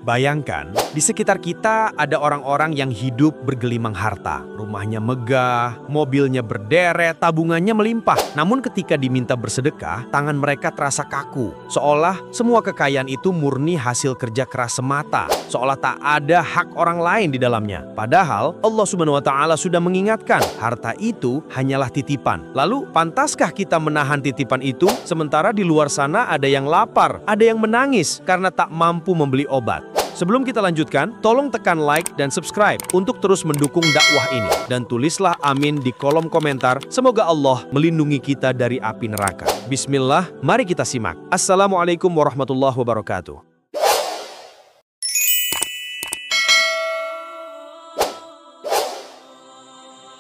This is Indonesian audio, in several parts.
Bayangkan, di sekitar kita ada orang-orang yang hidup bergelimang harta. Rumahnya megah, mobilnya berderet, tabungannya melimpah. Namun ketika diminta bersedekah, tangan mereka terasa kaku. Seolah semua kekayaan itu murni hasil kerja keras semata. Seolah tak ada hak orang lain di dalamnya. Padahal Allah Subhanahu wa Ta'ala sudah mengingatkan, harta itu hanyalah titipan. Lalu, pantaskah kita menahan titipan itu? Sementara di luar sana ada yang lapar, ada yang menangis karena tak mampu membeli obat. Sebelum kita lanjutkan, tolong tekan like dan subscribe untuk terus mendukung dakwah ini. Dan tulislah amin di kolom komentar. Semoga Allah melindungi kita dari api neraka. Bismillah, mari kita simak. Assalamualaikum warahmatullahi wabarakatuh.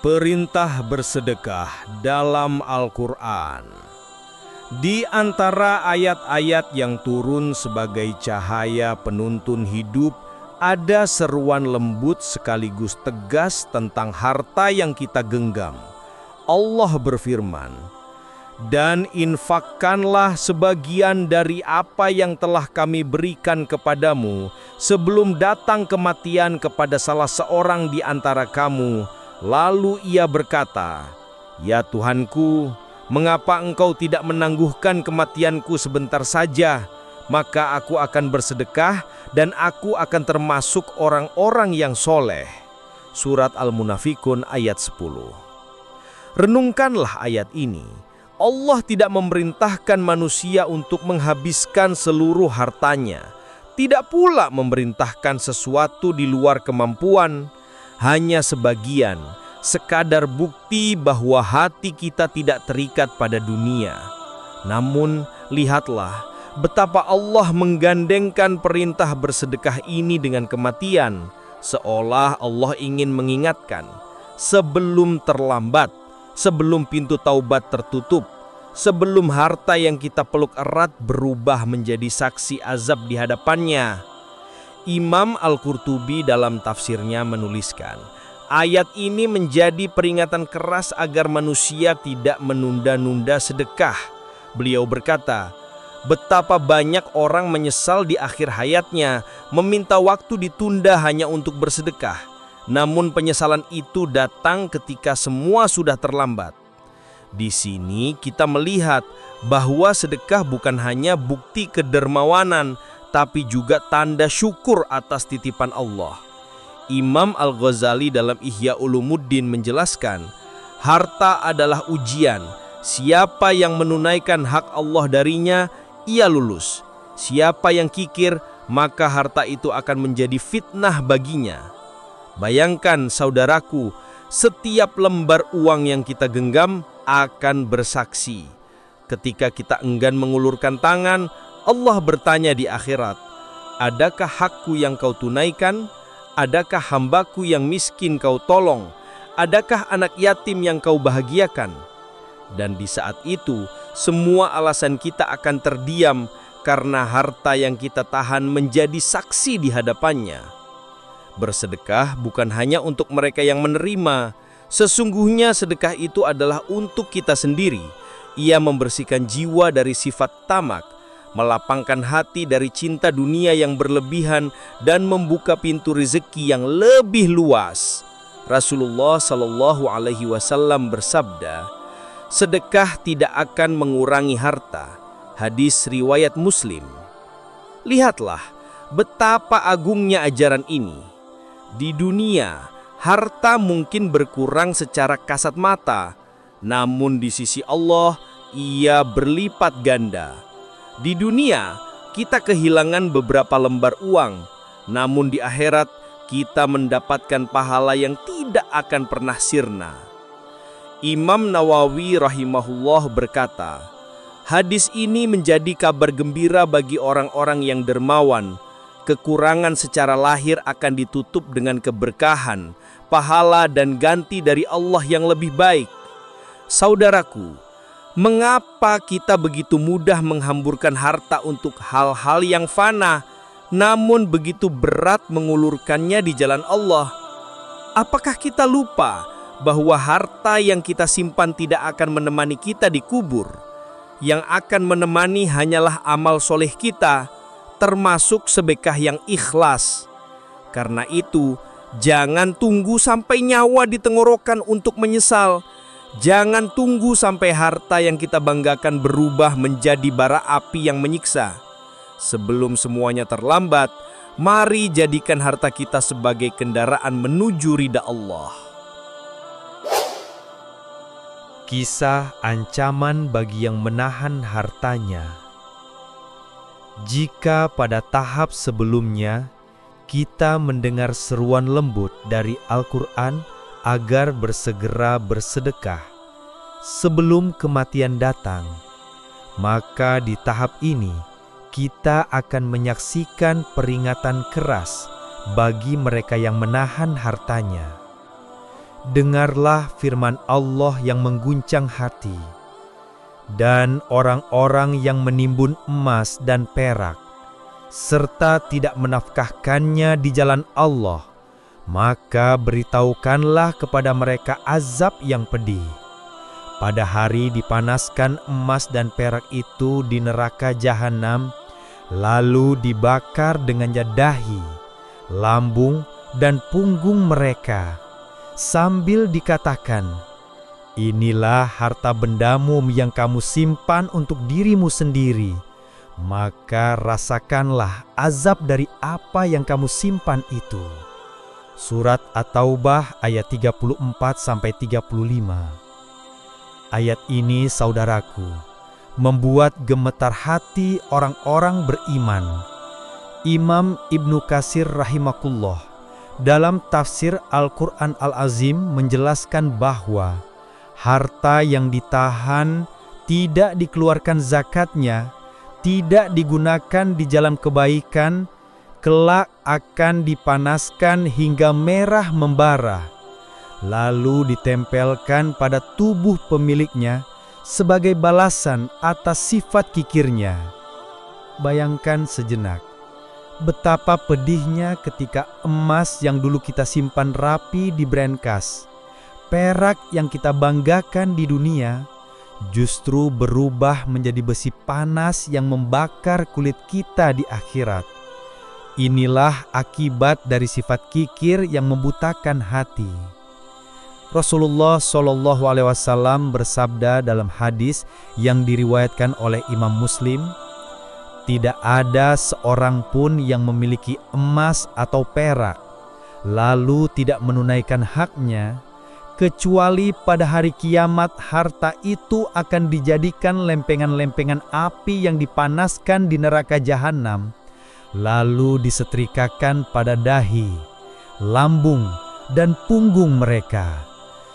Perintah bersedekah dalam Al-Quran. Di antara ayat-ayat yang turun sebagai cahaya penuntun hidup, ada seruan lembut sekaligus tegas tentang harta yang kita genggam. Allah berfirman, "Dan infakkanlah sebagian dari apa yang telah kami berikan kepadamu sebelum datang kematian kepada salah seorang di antara kamu." Lalu ia berkata, "Ya Tuhanku, mengapa engkau tidak menangguhkan kematianku sebentar saja? Maka aku akan bersedekah dan aku akan termasuk orang-orang yang soleh." Surat Al-Munafikun ayat 10. Renungkanlah ayat ini. Allah tidak memerintahkan manusia untuk menghabiskan seluruh hartanya. Tidak pula memerintahkan sesuatu di luar kemampuan. Hanya sebagian, sekadar bukti bahwa hati kita tidak terikat pada dunia. Namun, lihatlah betapa Allah menggandengkan perintah bersedekah ini dengan kematian, seolah Allah ingin mengingatkan, sebelum terlambat, sebelum pintu taubat tertutup, sebelum harta yang kita peluk erat berubah menjadi saksi azab di hadapannya. Imam Al-Qurtubi dalam tafsirnya menuliskan, ayat ini menjadi peringatan keras agar manusia tidak menunda-nunda sedekah. Beliau berkata, betapa banyak orang menyesal di akhir hayatnya, meminta waktu ditunda hanya untuk bersedekah. Namun penyesalan itu datang ketika semua sudah terlambat. Di sini kita melihat bahwa sedekah bukan hanya bukti kedermawanan, tapi juga tanda syukur atas titipan Allah. Imam Al-Ghazali dalam Ihya Ulumuddin menjelaskan, harta adalah ujian. Siapa yang menunaikan hak Allah darinya, ia lulus. Siapa yang kikir, maka harta itu akan menjadi fitnah baginya. Bayangkan saudaraku, setiap lembar uang yang kita genggam akan bersaksi. Ketika kita enggan mengulurkan tangan, Allah bertanya di akhirat, adakah hakku yang kau tunaikan? Adakah hambaku yang miskin kau tolong? Adakah anak yatim yang kau bahagiakan? Dan di saat itu, semua alasan kita akan terdiam karena harta yang kita tahan menjadi saksi di hadapannya. Bersedekah bukan hanya untuk mereka yang menerima. Sesungguhnya sedekah itu adalah untuk kita sendiri. Ia membersihkan jiwa dari sifat tamak, melapangkan hati dari cinta dunia yang berlebihan, dan membuka pintu rezeki yang lebih luas. Rasulullah Shallallahu Alaihi Wasallam bersabda, sedekah tidak akan mengurangi harta. Hadis riwayat Muslim. Lihatlah betapa agungnya ajaran ini. Di dunia, harta mungkin berkurang secara kasat mata, namun di sisi Allah, ia berlipat ganda. Di dunia, kita kehilangan beberapa lembar uang, namun di akhirat, kita mendapatkan pahala yang tidak akan pernah sirna. Imam Nawawi rahimahullah berkata, hadis ini menjadi kabar gembira bagi orang-orang yang dermawan. Kekurangan secara lahir akan ditutup dengan keberkahan, pahala dan ganti dari Allah yang lebih baik. Saudaraku, mengapa kita begitu mudah menghamburkan harta untuk hal-hal yang fana, namun begitu berat mengulurkannya di jalan Allah? Apakah kita lupa bahwa harta yang kita simpan tidak akan menemani kita di kubur? Yang akan menemani hanyalah amal soleh kita. termasuk sedekah yang ikhlas. Karena itu, jangan tunggu sampai nyawa di tenggorokan untuk menyesal. Jangan tunggu sampai harta yang kita banggakan berubah menjadi bara api yang menyiksa. Sebelum semuanya terlambat, mari jadikan harta kita sebagai kendaraan menuju ridha Allah. Kisah ancaman bagi yang menahan hartanya. Jika pada tahap sebelumnya kita mendengar seruan lembut dari Al-Quran agar bersegera bersedekah sebelum kematian datang, maka di tahap ini kita akan menyaksikan peringatan keras bagi mereka yang menahan hartanya. Dengarlah firman Allah yang mengguncang hati. Dan orang-orang yang menimbun emas dan perak, serta tidak menafkahkannya di jalan Allah, maka beritahukanlah kepada mereka azab yang pedih. Pada hari dipanaskan emas dan perak itu di neraka jahanam, lalu dibakar dengannya dahi, lambung, dan punggung mereka, sambil dikatakan, "Inilah harta bendamu yang kamu simpan untuk dirimu sendiri, maka rasakanlah azab dari apa yang kamu simpan itu." Surat At-Taubah ayat 34-35. Ayat ini, saudaraku, membuat gemetar hati orang-orang beriman. Imam Ibnu Katsir rahimakullah dalam tafsir Al-Quran Al-Azim menjelaskan bahwa harta yang ditahan tidak dikeluarkan zakatnya, tidak digunakan di jalan kebaikan, kelak akan dipanaskan hingga merah membara, lalu ditempelkan pada tubuh pemiliknya sebagai balasan atas sifat kikirnya. Bayangkan sejenak, betapa pedihnya ketika emas yang dulu kita simpan rapi di brankas, perak yang kita banggakan di dunia, justru berubah menjadi besi panas yang membakar kulit kita di akhirat. Inilah akibat dari sifat kikir yang membutakan hati. Rasulullah SAW bersabda dalam hadis yang diriwayatkan oleh Imam Muslim, "Tidak ada seorang pun yang memiliki emas atau perak, lalu tidak menunaikan haknya, kecuali pada hari kiamat harta itu akan dijadikan lempengan-lempengan api yang dipanaskan di neraka jahanam, lalu disetrikakan pada dahi, lambung, dan punggung mereka.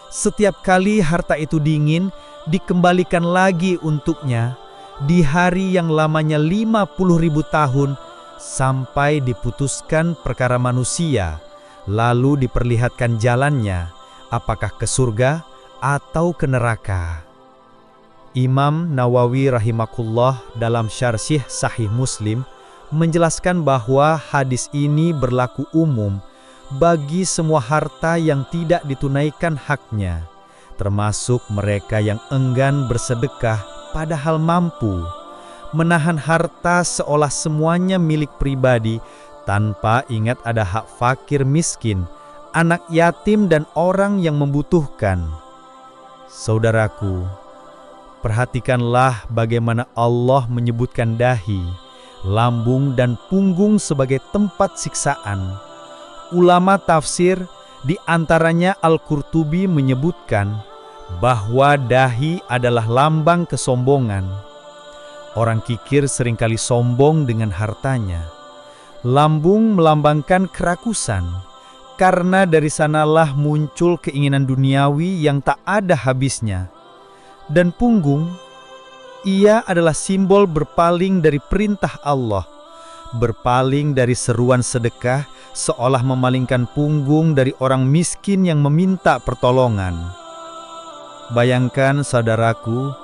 Setiap kali harta itu dingin, dikembalikan lagi untuknya di hari yang lamanya 50.000 tahun sampai diputuskan perkara manusia, lalu diperlihatkan jalannya, apakah ke surga atau ke neraka." Imam Nawawi rahimakullah dalam Syarh Sahih Muslim menjelaskan bahwa hadis ini berlaku umum bagi semua harta yang tidak ditunaikan haknya, termasuk mereka yang enggan bersedekah padahal mampu, menahan harta seolah semuanya milik pribadi tanpa ingat ada hak fakir miskin, anak yatim, dan orang yang membutuhkan. Saudaraku, perhatikanlah bagaimana Allah menyebutkan dahi, lambung, dan punggung sebagai tempat siksaan. Ulama tafsir, di antaranya Al-Qurtubi, menyebutkan bahwa dahi adalah lambang kesombongan. Orang kikir seringkali sombong dengan hartanya. Lambung melambangkan kerakusan, karena dari sanalah muncul keinginan duniawi yang tak ada habisnya. Dan punggung, ia adalah simbol berpaling dari perintah Allah, berpaling dari seruan sedekah, seolah memalingkan punggung dari orang miskin yang meminta pertolongan. Bayangkan saudaraku,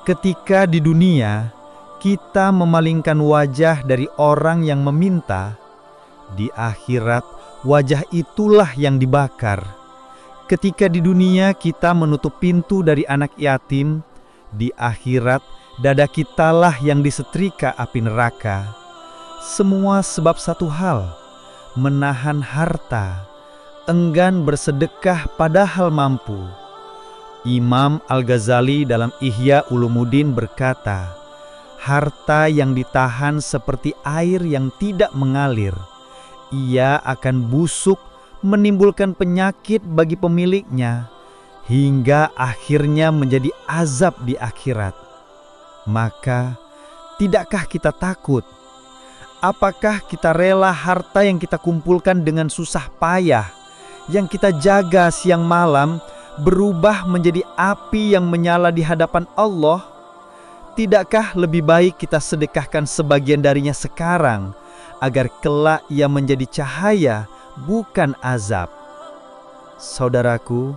ketika di dunia kita memalingkan wajah dari orang yang meminta, di akhirat wajah itulah yang dibakar. Ketika di dunia kita menutup pintu dari anak yatim, di akhirat dada kitalah yang disetrika api neraka. semua sebab satu hal, menahan harta, enggan bersedekah padahal mampu. Imam Al-Ghazali dalam Ihya Ulumuddin berkata, harta yang ditahan seperti air yang tidak mengalir. Ia akan busuk, menimbulkan penyakit bagi pemiliknya, hingga akhirnya menjadi azab di akhirat. Maka, tidakkah kita takut? Apakah kita rela harta yang kita kumpulkan dengan susah payah, yang kita jaga siang malam, berubah menjadi api yang menyala di hadapan Allah? Tidakkah lebih baik kita sedekahkan sebagian darinya sekarang, agar kelak ia menjadi cahaya, bukan azab? Saudaraku,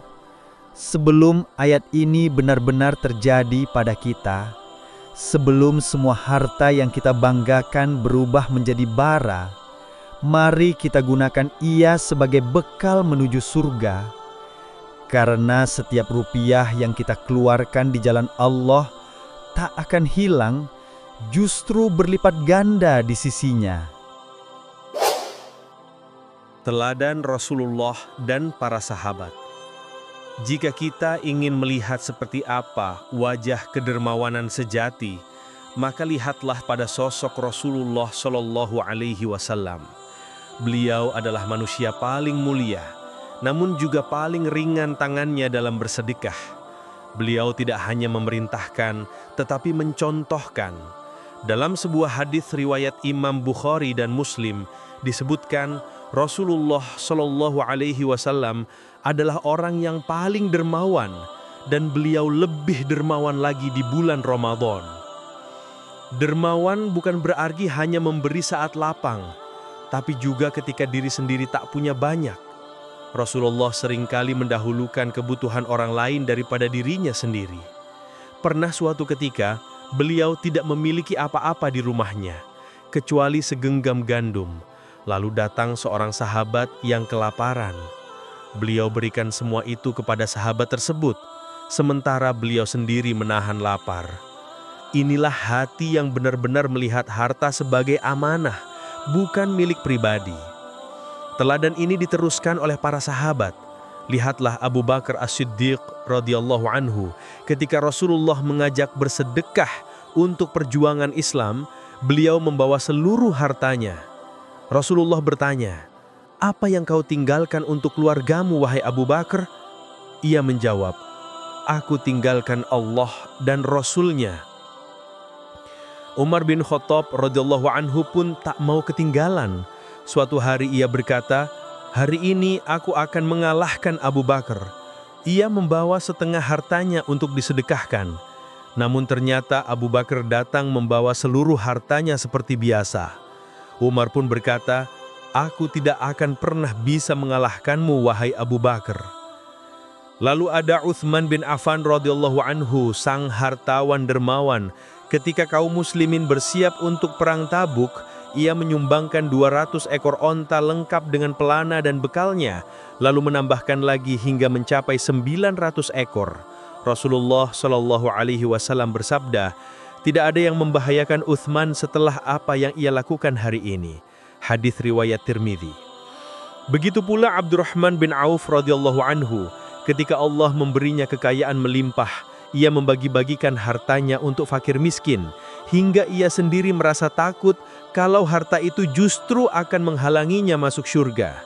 sebelum ayat ini benar-benar terjadi pada kita, sebelum semua harta yang kita banggakan berubah menjadi bara, mari kita gunakan ia sebagai bekal menuju surga. Karena setiap rupiah yang kita keluarkan di jalan Allah tak akan hilang, justru berlipat ganda di sisinya. Teladan Rasulullah dan para sahabat. Jika kita ingin melihat seperti apa wajah kedermawanan sejati, maka lihatlah pada sosok Rasulullah Shallallahu Alaihi Wasallam. Beliau adalah manusia paling mulia, namun juga paling ringan tangannya dalam bersedekah. Beliau tidak hanya memerintahkan, tetapi mencontohkan. Dalam sebuah hadis riwayat Imam Bukhari dan Muslim disebutkan Rasulullah Shallallahu Alaihi Wasallam adalah orang yang paling dermawan, dan beliau lebih dermawan lagi di bulan Ramadan. Dermawan bukan berarti hanya memberi saat lapang, tapi juga ketika diri sendiri tak punya banyak. Rasulullah seringkali mendahulukan kebutuhan orang lain daripada dirinya sendiri. Pernah suatu ketika, beliau tidak memiliki apa-apa di rumahnya, kecuali segenggam gandum. Lalu datang seorang sahabat yang kelaparan. Beliau berikan semua itu kepada sahabat tersebut, sementara beliau sendiri menahan lapar. Inilah hati yang benar-benar melihat harta sebagai amanah, bukan milik pribadi. Teladan ini diteruskan oleh para sahabat. Lihatlah Abu Bakar As-Siddiq radhiyallahu anhu, ketika Rasulullah mengajak bersedekah untuk perjuangan Islam, beliau membawa seluruh hartanya. Rasulullah bertanya, "Apa yang kau tinggalkan untuk keluargamu, wahai Abu Bakar?" Ia menjawab, "Aku tinggalkan Allah dan Rasul-Nya." Umar bin Khattab radhiyallahu anhu pun tak mau ketinggalan. Suatu hari ia berkata, "Hari ini aku akan mengalahkan Abu Bakar." Ia membawa setengah hartanya untuk disedekahkan. Namun ternyata Abu Bakar datang membawa seluruh hartanya seperti biasa. Umar pun berkata, "Aku tidak akan pernah bisa mengalahkanmu, wahai Abu Bakar." Lalu ada Utsman bin Affan radhiyallahu anhu, sang hartawan dermawan. Ketika kaum muslimin bersiap untuk perang Tabuk, ia menyumbangkan 200 ekor onta lengkap dengan pelana dan bekalnya, lalu menambahkan lagi hingga mencapai 900 ekor. Rasulullah Shallallahu Alaihi Wasallam bersabda, "Tidak ada yang membahayakan Utsman setelah apa yang ia lakukan hari ini." Hadis riwayat Tirmidzi. Begitu pula Abdurrahman bin Auf radhiyallahu anhu, ketika Allah memberinya kekayaan melimpah, ia membagi-bagikan hartanya untuk fakir miskin, hingga ia sendiri merasa takut kalau harta itu justru akan menghalanginya masuk surga.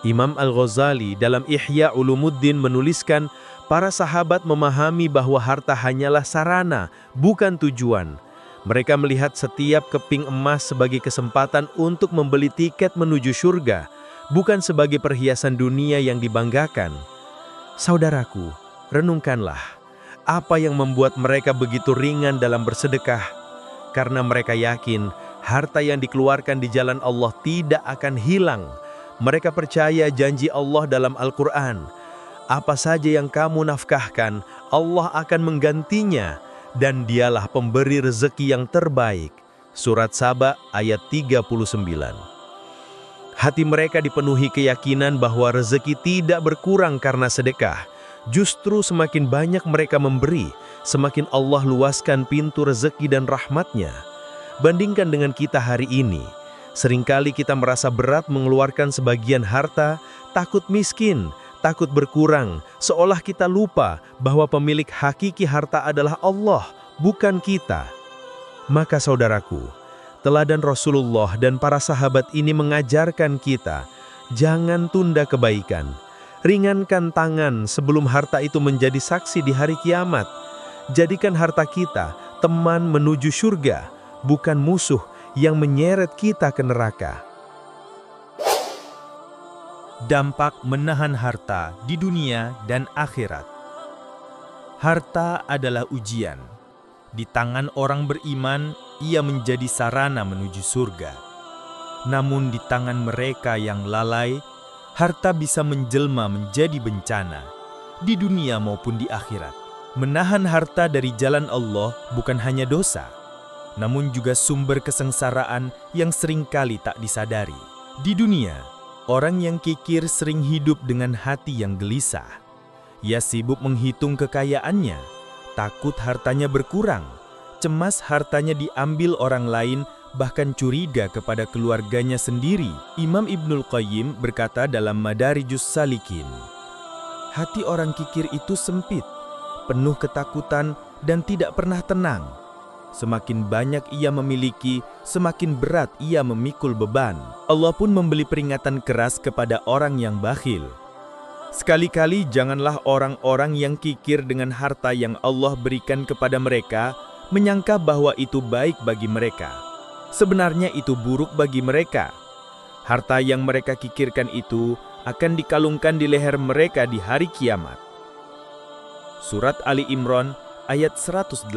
Imam Al-Ghazali dalam Ihya Ulumuddin menuliskan, para sahabat memahami bahwa harta hanyalah sarana, bukan tujuan. Mereka melihat setiap keping emas sebagai kesempatan untuk membeli tiket menuju surga, bukan sebagai perhiasan dunia yang dibanggakan. Saudaraku, renungkanlah, apa yang membuat mereka begitu ringan dalam bersedekah? Karena mereka yakin harta yang dikeluarkan di jalan Allah tidak akan hilang. Mereka percaya janji Allah dalam Al-Quran. Apa saja yang kamu nafkahkan, Allah akan menggantinya, dan dialah pemberi rezeki yang terbaik. Surat Saba ayat 39. Hati mereka dipenuhi keyakinan bahwa rezeki tidak berkurang karena sedekah. Justru semakin banyak mereka memberi, semakin Allah luaskan pintu rezeki dan rahmatnya. Bandingkan dengan kita hari ini, seringkali kita merasa berat mengeluarkan sebagian harta, takut miskin, takut berkurang, seolah kita lupa bahwa pemilik hakiki harta adalah Allah, bukan kita. Maka saudaraku, teladan Rasulullah dan para sahabat ini mengajarkan kita, jangan tunda kebaikan. Ringankan tangan sebelum harta itu menjadi saksi di hari kiamat. Jadikan harta kita teman menuju surga, bukan musuh yang menyeret kita ke neraka. Dampak menahan harta di dunia dan akhirat. Harta adalah ujian. Di tangan orang beriman, ia menjadi sarana menuju surga. Namun di tangan mereka yang lalai, harta bisa menjelma menjadi bencana, di dunia maupun di akhirat. Menahan harta dari jalan Allah bukan hanya dosa, namun juga sumber kesengsaraan yang seringkali tak disadari. Di dunia, orang yang kikir sering hidup dengan hati yang gelisah. Ia sibuk menghitung kekayaannya, takut hartanya berkurang, cemas hartanya diambil orang lain, bahkan curiga kepada keluarganya sendiri. Imam Ibnul Qayyim berkata dalam Madarijus Salikin, hati orang kikir itu sempit, penuh ketakutan dan tidak pernah tenang. Semakin banyak ia memiliki, semakin berat ia memikul beban. Allah pun memberi peringatan keras kepada orang yang bakhil. Sekali-kali janganlah orang-orang yang kikir dengan harta yang Allah berikan kepada mereka, menyangka bahwa itu baik bagi mereka. Sebenarnya itu buruk bagi mereka. Harta yang mereka kikirkan itu akan dikalungkan di leher mereka di hari kiamat. Surat Ali Imran ayat 180.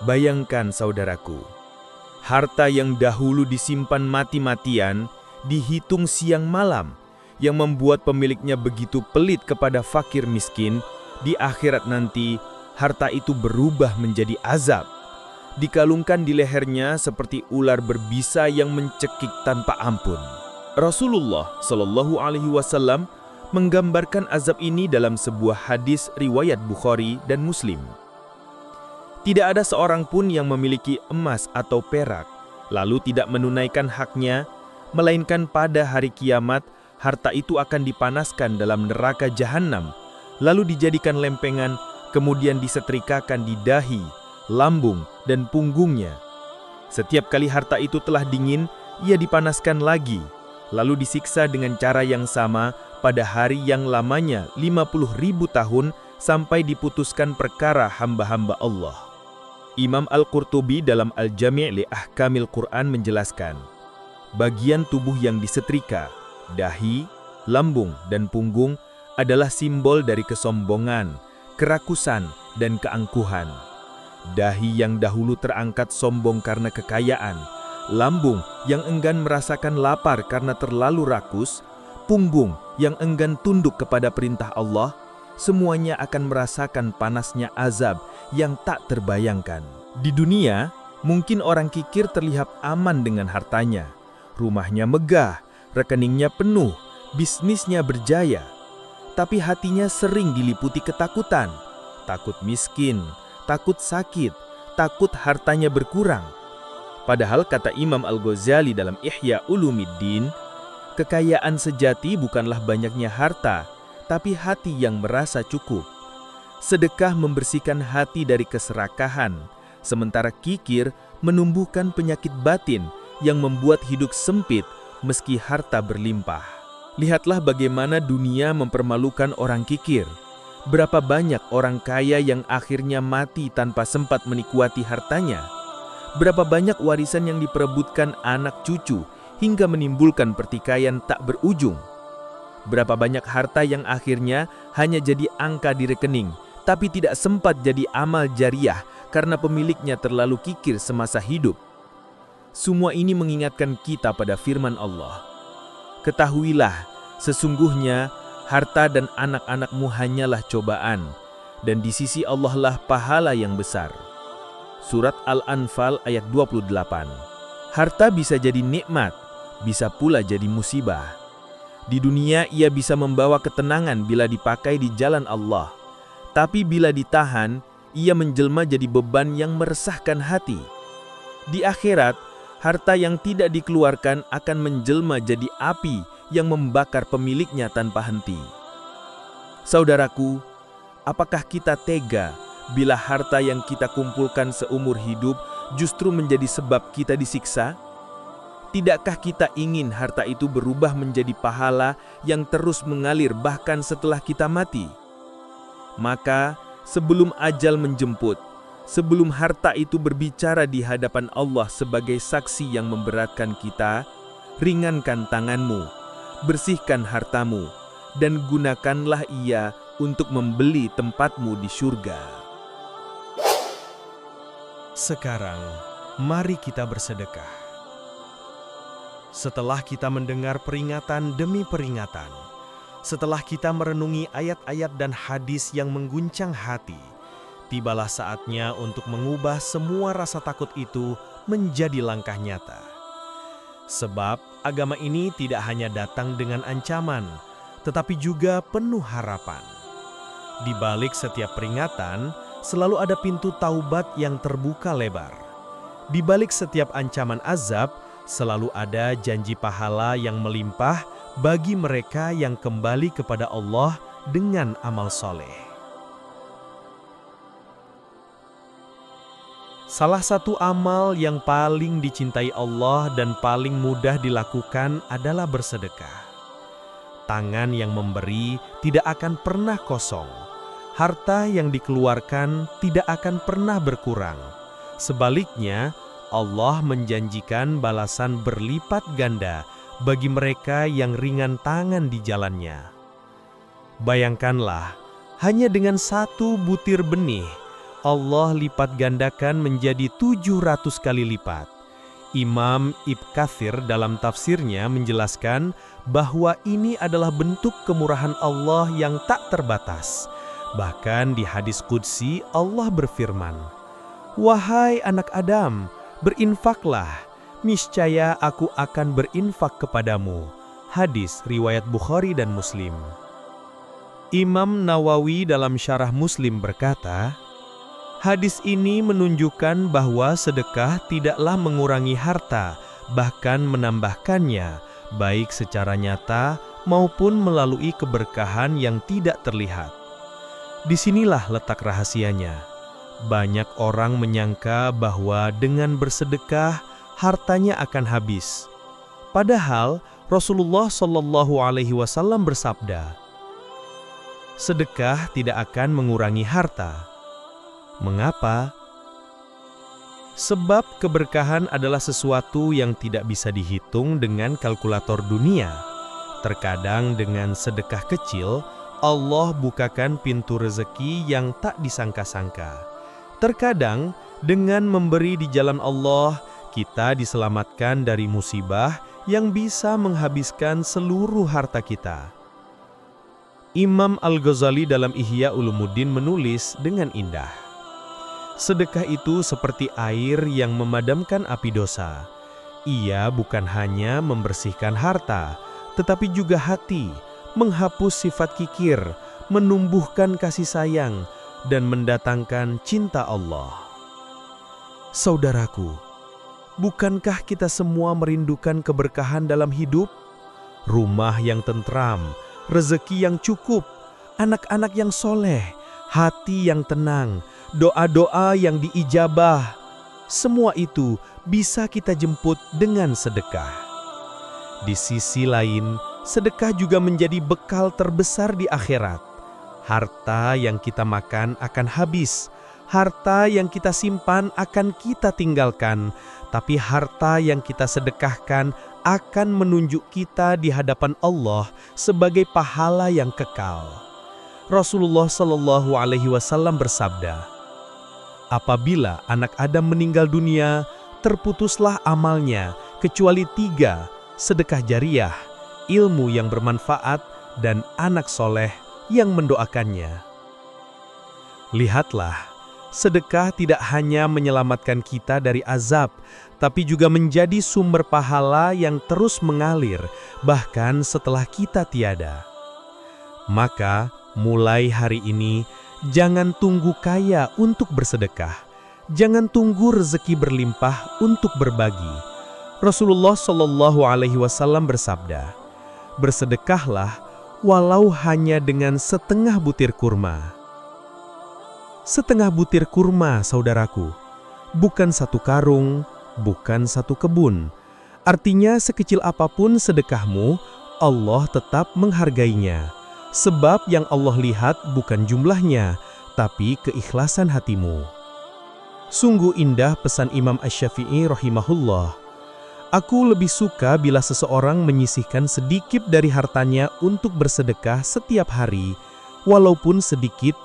Bayangkan saudaraku, harta yang dahulu disimpan mati-matian, dihitung siang malam, yang membuat pemiliknya begitu pelit kepada fakir miskin, di akhirat nanti harta itu berubah menjadi azab. Dikalungkan di lehernya seperti ular berbisa yang mencekik tanpa ampun. Rasulullah Shallallahu Alaihi Wasallam menggambarkan azab ini dalam sebuah hadis riwayat Bukhari dan Muslim. Tidak ada seorang pun yang memiliki emas atau perak, lalu tidak menunaikan haknya, melainkan pada hari kiamat, harta itu akan dipanaskan dalam neraka jahanam, lalu dijadikan lempengan, kemudian disetrikakan di dahi, lambung, dan punggungnya. Setiap kali harta itu telah dingin, ia dipanaskan lagi, lalu disiksa dengan cara yang sama pada hari yang lamanya 50.000 tahun sampai diputuskan perkara hamba-hamba Allah. Imam Al-Qurtubi dalam Al-Jami' li Ahkamil Quran menjelaskan, bagian tubuh yang disetrika, dahi, lambung, dan punggung adalah simbol dari kesombongan, kerakusan, dan keangkuhan. Dahi yang dahulu terangkat sombong karena kekayaan, lambung yang enggan merasakan lapar karena terlalu rakus, punggung yang enggan tunduk kepada perintah Allah, semuanya akan merasakan panasnya azab yang tak terbayangkan. Di dunia, mungkin orang kikir terlihat aman dengan hartanya. Rumahnya megah, rekeningnya penuh, bisnisnya berjaya. Tapi hatinya sering diliputi ketakutan, takut miskin, takut sakit, takut hartanya berkurang. Padahal kata Imam Al-Ghazali dalam Ihya Ulumiddin, kekayaan sejati bukanlah banyaknya harta, tapi hati yang merasa cukup. Sedekah membersihkan hati dari keserakahan, sementara kikir menumbuhkan penyakit batin yang membuat hidup sempit meski harta berlimpah. Lihatlah bagaimana dunia mempermalukan orang kikir. Berapa banyak orang kaya yang akhirnya mati tanpa sempat menikmati hartanya. Berapa banyak warisan yang diperebutkan anak cucu hingga menimbulkan pertikaian tak berujung. Berapa banyak harta yang akhirnya hanya jadi angka di rekening, tapi tidak sempat jadi amal jariah karena pemiliknya terlalu kikir semasa hidup. Semua ini mengingatkan kita pada firman Allah. Ketahuilah, sesungguhnya harta dan anak-anakmu hanyalah cobaan, dan di sisi Allah lah pahala yang besar. Surat Al-Anfal ayat 28. Harta bisa jadi nikmat, bisa pula jadi musibah. Di dunia ia bisa membawa ketenangan bila dipakai di jalan Allah. Tapi bila ditahan, ia menjelma jadi beban yang meresahkan hati. Di akhirat, harta yang tidak dikeluarkan akan menjelma jadi api yang membakar pemiliknya tanpa henti. Saudaraku, apakah kita tega bila harta yang kita kumpulkan seumur hidup justru menjadi sebab kita disiksa? Tidakkah kita ingin harta itu berubah menjadi pahala yang terus mengalir bahkan setelah kita mati? Maka, sebelum ajal menjemput, sebelum harta itu berbicara di hadapan Allah sebagai saksi yang memberatkan kita, ringankan tanganmu, bersihkan hartamu, dan gunakanlah ia untuk membeli tempatmu di surga. Sekarang, mari kita bersedekah. Setelah kita mendengar peringatan demi peringatan, setelah kita merenungi ayat-ayat dan hadis yang mengguncang hati, tibalah saatnya untuk mengubah semua rasa takut itu menjadi langkah nyata. Sebab agama ini tidak hanya datang dengan ancaman, tetapi juga penuh harapan. Di balik setiap peringatan, selalu ada pintu taubat yang terbuka lebar. Di balik setiap ancaman azab, selalu ada janji pahala yang melimpah bagi mereka yang kembali kepada Allah dengan amal soleh. Salah satu amal yang paling dicintai Allah dan paling mudah dilakukan adalah bersedekah. Tangan yang memberi tidak akan pernah kosong. Harta yang dikeluarkan tidak akan pernah berkurang. Sebaliknya, Allah menjanjikan balasan berlipat ganda bagi mereka yang ringan tangan di jalannya. Bayangkanlah, hanya dengan satu butir benih, Allah lipat gandakan menjadi 700 kali lipat. Imam Ibn Katsir dalam tafsirnya menjelaskan bahwa ini adalah bentuk kemurahan Allah yang tak terbatas. Bahkan di hadis qudsi Allah berfirman, "Wahai anak Adam, berinfaklah, niscaya aku akan berinfak kepadamu." Hadis riwayat Bukhari dan Muslim. Imam Nawawi dalam Syarah Muslim berkata, hadis ini menunjukkan bahwa sedekah tidaklah mengurangi harta, bahkan menambahkannya, baik secara nyata maupun melalui keberkahan yang tidak terlihat. Disinilah letak rahasianya. Banyak orang menyangka bahwa dengan bersedekah, hartanya akan habis. Padahal Rasulullah SAW bersabda, sedekah tidak akan mengurangi harta. Mengapa? Sebab keberkahan adalah sesuatu yang tidak bisa dihitung dengan kalkulator dunia. Terkadang dengan sedekah kecil, Allah bukakan pintu rezeki yang tak disangka-sangka. Terkadang dengan memberi di jalan Allah, kita diselamatkan dari musibah yang bisa menghabiskan seluruh harta kita. Imam Al-Ghazali dalam Ihya Ulumuddin menulis dengan indah, sedekah itu seperti air yang memadamkan api dosa. Ia bukan hanya membersihkan harta, tetapi juga hati, menghapus sifat kikir, menumbuhkan kasih sayang, dan mendatangkan cinta Allah. Saudaraku, bukankah kita semua merindukan keberkahan dalam hidup? Rumah yang tentram, rezeki yang cukup, anak-anak yang soleh, hati yang tenang, doa-doa yang diijabah. Semua itu bisa kita jemput dengan sedekah. Di sisi lain, sedekah juga menjadi bekal terbesar di akhirat. Harta yang kita makan akan habis, harta yang kita simpan akan kita tinggalkan, tapi harta yang kita sedekahkan akan menunjuk kita di hadapan Allah sebagai pahala yang kekal. Rasulullah SAW bersabda, apabila anak Adam meninggal dunia, terputuslah amalnya kecuali 3, sedekah jariyah, ilmu yang bermanfaat, dan anak soleh yang mendoakannya. Lihatlah, sedekah tidak hanya menyelamatkan kita dari azab, tapi juga menjadi sumber pahala yang terus mengalir, bahkan setelah kita tiada. Maka, mulai hari ini, jangan tunggu kaya untuk bersedekah. Jangan tunggu rezeki berlimpah untuk berbagi. Rasulullah Shallallahu Alaihi Wasallam bersabda, bersedekahlah walau hanya dengan setengah butir kurma. Setengah butir kurma, saudaraku, bukan satu karung, bukan satu kebun. Artinya sekecil apapun sedekahmu, Allah tetap menghargainya. Sebab yang Allah lihat bukan jumlahnya, tapi keikhlasan hatimu. Sungguh indah pesan Imam Asy-Syafi'i rahimahullah. Aku lebih suka bila seseorang menyisihkan sedikit dari hartanya untuk bersedekah setiap hari, walaupun sedikit,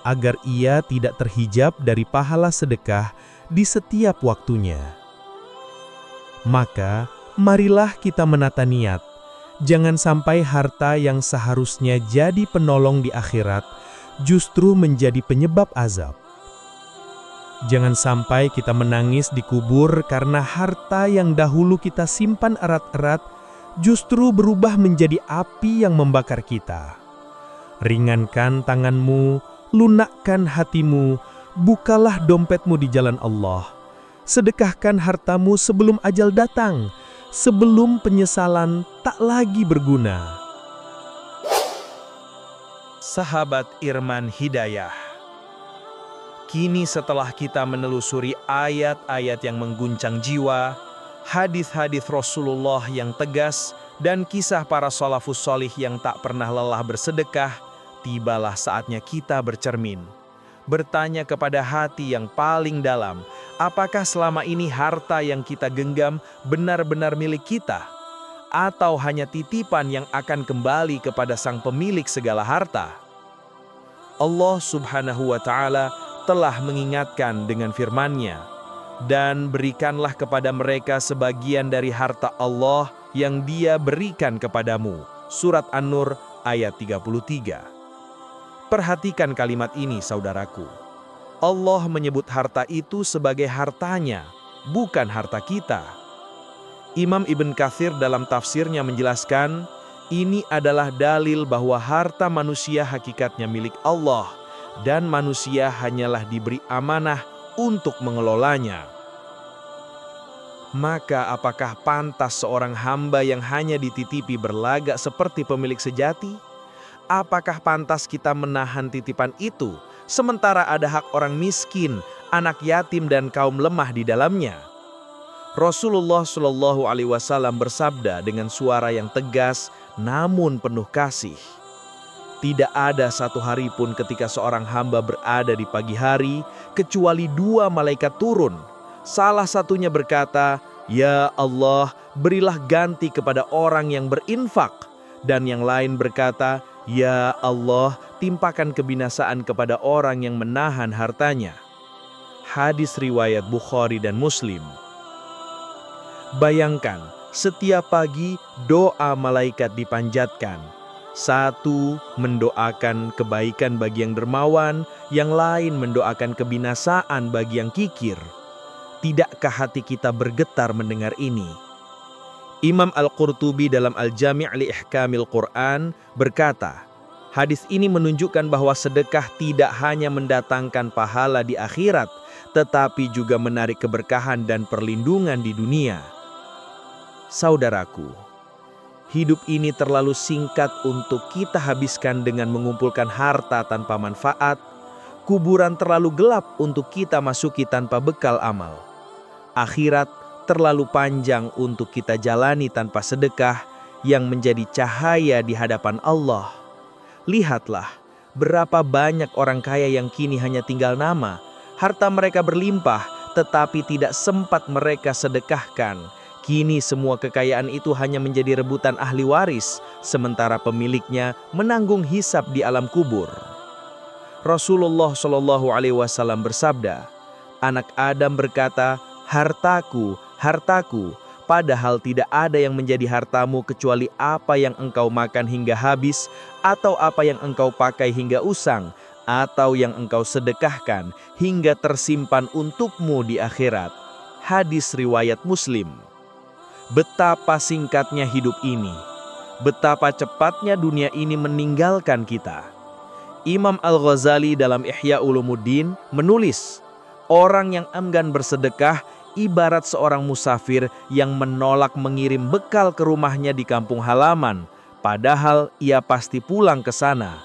agar ia tidak terhijab dari pahala sedekah di setiap waktunya. Maka, marilah kita menata niat. Jangan sampai harta yang seharusnya jadi penolong di akhirat, justru menjadi penyebab azab. Jangan sampai kita menangis di kubur karena harta yang dahulu kita simpan erat-erat justru berubah menjadi api yang membakar kita. Ringankan tanganmu, lunakkan hatimu, bukalah dompetmu di jalan Allah. Sedekahkan hartamu sebelum ajal datang, sebelum penyesalan tak lagi berguna. Sahabat Irman Hidayah, kini setelah kita menelusuri ayat-ayat yang mengguncang jiwa, hadis-hadis Rasulullah yang tegas, dan kisah para salafus sholih yang tak pernah lelah bersedekah, tibalah saatnya kita bercermin. Bertanya kepada hati yang paling dalam, apakah selama ini harta yang kita genggam benar-benar milik kita? Atau hanya titipan yang akan kembali kepada sang pemilik segala harta? Allah Subhanahu wa Ta'ala telah mengingatkan dengan firman-Nya, dan berikanlah kepada mereka sebagian dari harta Allah yang Dia berikan kepadamu. Surat An-Nur ayat 33. Perhatikan kalimat ini, saudaraku. Allah menyebut harta itu sebagai hartanya, bukan harta kita. Imam Ibn Katsir dalam tafsirnya menjelaskan, ini adalah dalil bahwa harta manusia hakikatnya milik Allah, dan manusia hanyalah diberi amanah untuk mengelolanya. Maka apakah pantas seorang hamba yang hanya dititipi berlagak seperti pemilik sejati? Apakah pantas kita menahan titipan itu, sementara ada hak orang miskin, anak yatim dan kaum lemah di dalamnya? Rasulullah Shallallahu Alaihi Wasallam bersabda dengan suara yang tegas namun penuh kasih, tidak ada satu hari pun ketika seorang hamba berada di pagi hari, kecuali dua malaikat turun. Salah satunya berkata, "Ya Allah, berilah ganti kepada orang yang berinfak." Dan yang lain berkata, "Ya Allah, timpakan kebinasaan kepada orang yang menahan hartanya." Hadis riwayat Bukhari dan Muslim. Bayangkan, setiap pagi doa malaikat dipanjatkan. Satu, mendoakan kebaikan bagi yang dermawan, yang lain mendoakan kebinasaan bagi yang kikir. Tidakkah hati kita bergetar mendengar ini? Imam Al-Qurtubi dalam Al-Jami' li Ihkamil Quran berkata, hadis ini menunjukkan bahwa sedekah tidak hanya mendatangkan pahala di akhirat, tetapi juga menarik keberkahan dan perlindungan di dunia. Saudaraku, hidup ini terlalu singkat untuk kita habiskan dengan mengumpulkan harta tanpa manfaat. Kuburan terlalu gelap untuk kita masuki tanpa bekal amal. Akhirat terlalu panjang untuk kita jalani tanpa sedekah yang menjadi cahaya di hadapan Allah. Lihatlah, berapa banyak orang kaya yang kini hanya tinggal nama. Harta mereka berlimpah, tetapi tidak sempat mereka sedekahkan. Kini semua kekayaan itu hanya menjadi rebutan ahli waris, sementara pemiliknya menanggung hisab di alam kubur. Rasulullah Shallallahu Alaihi Wasallam bersabda, anak Adam berkata, hartaku, hartaku, padahal tidak ada yang menjadi hartamu kecuali apa yang engkau makan hingga habis, atau apa yang engkau pakai hingga usang, atau yang engkau sedekahkan hingga tersimpan untukmu di akhirat. Hadis riwayat Muslim. Betapa singkatnya hidup ini, betapa cepatnya dunia ini meninggalkan kita. Imam Al-Ghazali dalam Ihya Ulumuddin menulis, Orang yang enggan bersedekah ibarat seorang musafir yang menolak mengirim bekal ke rumahnya di kampung halaman, padahal ia pasti pulang ke sana.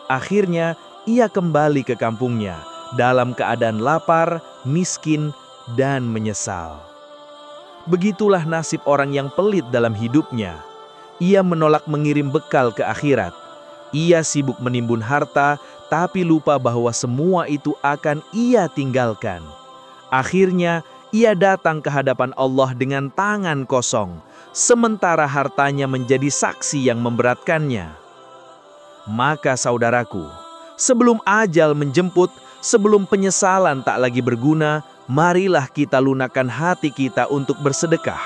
Akhirnya, ia kembali ke kampungnya dalam keadaan lapar, miskin, dan menyesal. Begitulah nasib orang yang pelit dalam hidupnya. Ia menolak mengirim bekal ke akhirat. Ia sibuk menimbun harta, tapi lupa bahwa semua itu akan ia tinggalkan. Akhirnya, ia datang ke hadapan Allah dengan tangan kosong, sementara hartanya menjadi saksi yang memberatkannya. Maka saudaraku, sebelum ajal menjemput, sebelum penyesalan tak lagi berguna, marilah kita lunakkan hati kita untuk bersedekah.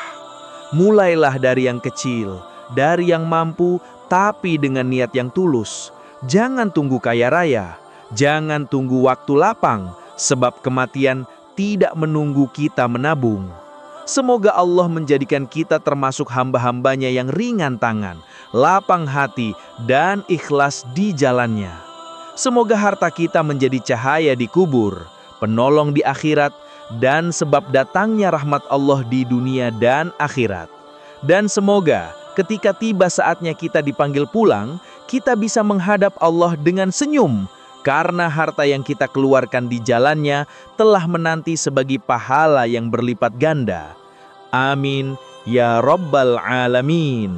Mulailah dari yang kecil, dari yang mampu, tapi dengan niat yang tulus. Jangan tunggu kaya raya, jangan tunggu waktu lapang, sebab kematian tidak menunggu kita menabung. Semoga Allah menjadikan kita termasuk hamba-hambanya yang ringan tangan, lapang hati, dan ikhlas di jalannya. Semoga harta kita menjadi cahaya di kubur, penolong di akhirat, dan sebab datangnya rahmat Allah di dunia dan akhirat. Dan semoga ketika tiba saatnya kita dipanggil pulang, kita bisa menghadap Allah dengan senyum, karena harta yang kita keluarkan di jalannya telah menanti sebagai pahala yang berlipat ganda. Amin ya Rabbal Alamin.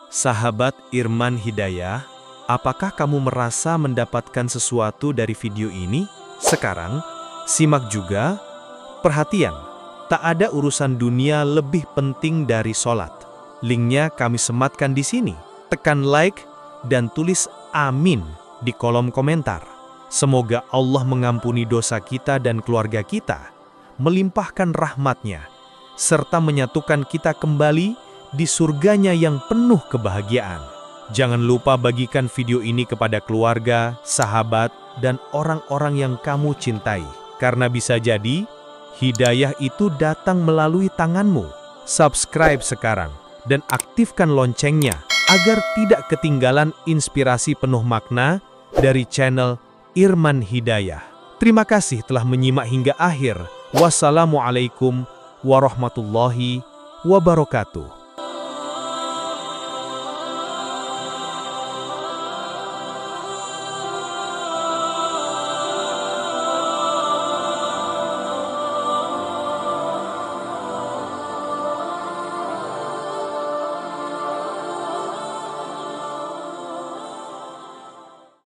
Sahabat Irman Hidayah, apakah kamu merasa mendapatkan sesuatu dari video ini? Sekarang, simak juga. Perhatian, tak ada urusan dunia lebih penting dari sholat. Linknya kami sematkan di sini. Tekan like dan tulis amin di kolom komentar. Semoga Allah mengampuni dosa kita dan keluarga kita, melimpahkan rahmat-Nya, serta menyatukan kita kembali di surganya yang penuh kebahagiaan. Jangan lupa bagikan video ini kepada keluarga, sahabat, dan orang-orang yang kamu cintai. Karena bisa jadi, hidayah itu datang melalui tanganmu. Subscribe sekarang dan aktifkan loncengnya agar tidak ketinggalan inspirasi penuh makna dari channel Irman Hidayah. Terima kasih telah menyimak hingga akhir. Wassalamualaikum warahmatullahi wabarakatuh.